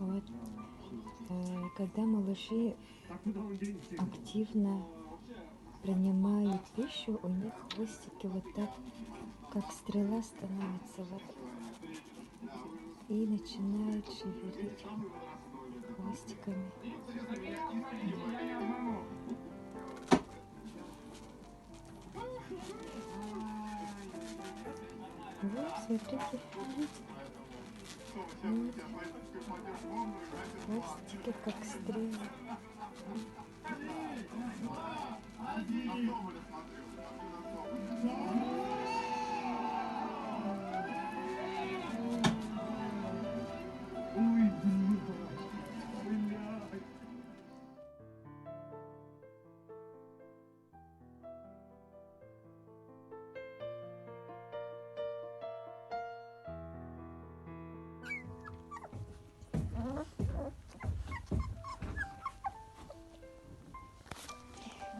Вот. Когда малыши активно принимают пищу, у них хвостики вот так, как стрела, становятся вот и начинают шевелить хвостиками. Вот, смотрите, видите? Вот. Хвостики, как стрелы.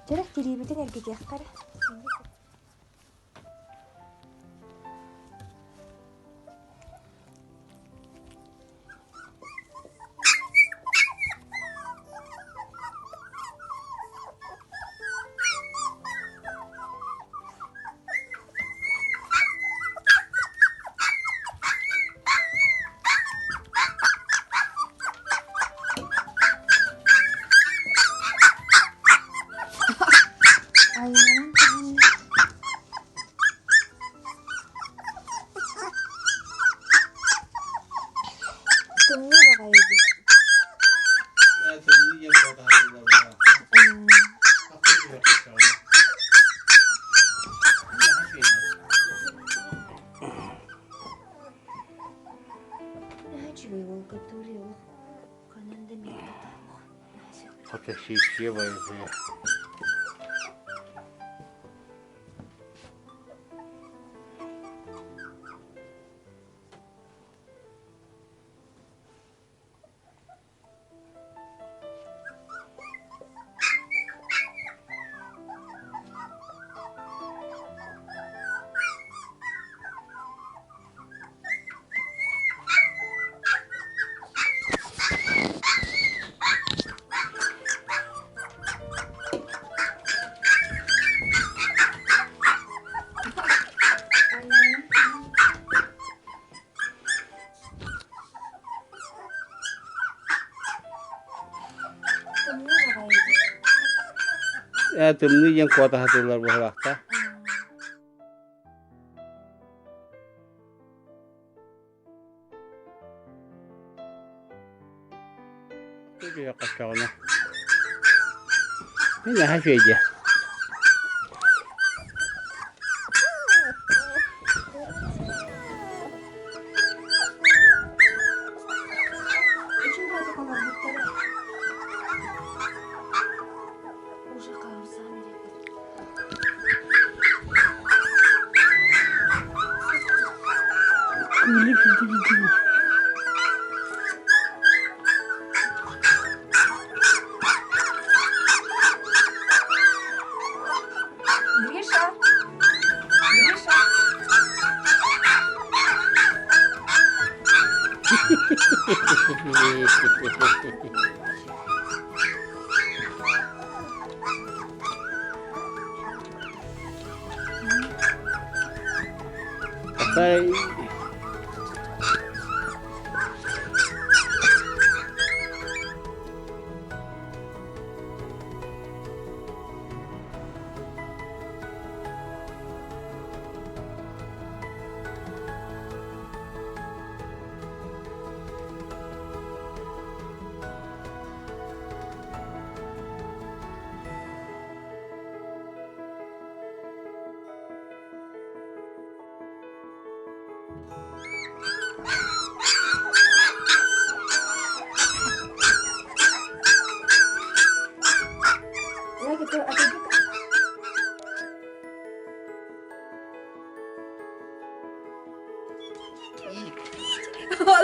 Жарах терейбитин эргеде кара. Фотосессия. Tümlü yen kota hatırlar bu vakta. Bir yaklaşık ona. Ne her şeydi. Bye.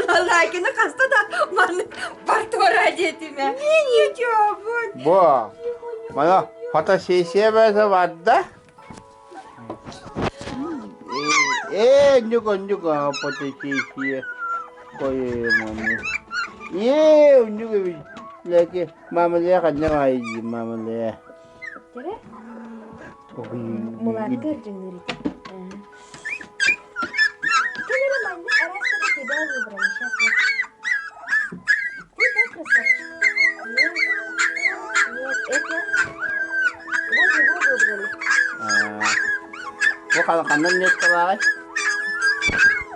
Allah kini kasta da man partora jetime. Ne diyor bu? Bu. Mana fotosesiya bo'lsa vadda. Unjuk potensi koyo mami. Unjuk lagi mama le kan nyai mama le. Кире? Oh, Мулатыр жыңгыры. Кире манны арасында тебя выбрали сейчас. Ты как красавчик. Нет, это вот его выбрали. Kalau kanan lihat ke bawah.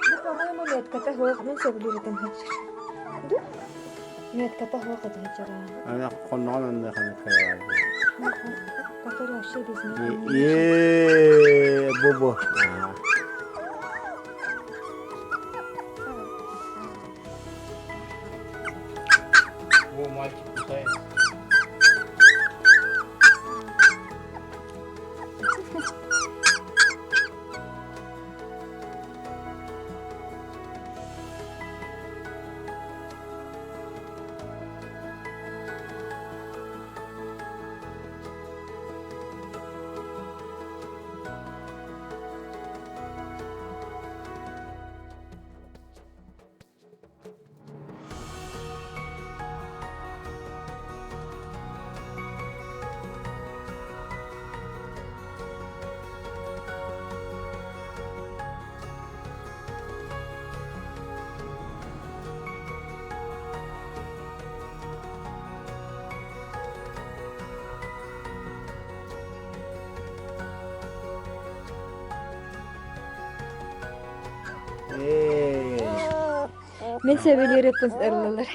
Ну, по-моему, метката хоох мен сөбүлүрүтен хачыр. Ду? Метката хоох хачыр. Anak konon anda kan ke bawah. Который вообще без него. Bobo. Во мальчик кусается. Мен сөбүлүрүтен ырлылар.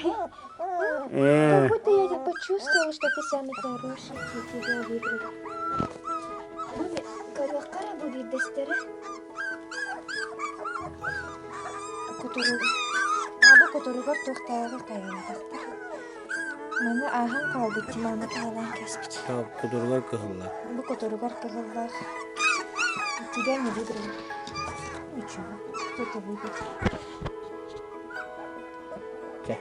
Как будто я так почувствовала, что ты самый хороший, и тебя выбрали. Карвакара будет дестере. Которого тохтаага кайратактар. Мана ахан калдык мана калан каспич. Kudurlar kıhıllar. Бу которого кыгыллар. Тебя не выбрали. Ничего, кто-то выбрал. Gel.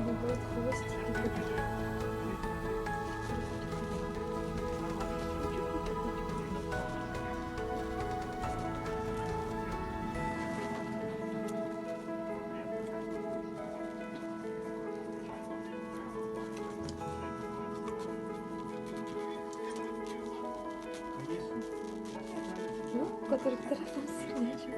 Вот хвостики. Ну, который тарапан сырнячий.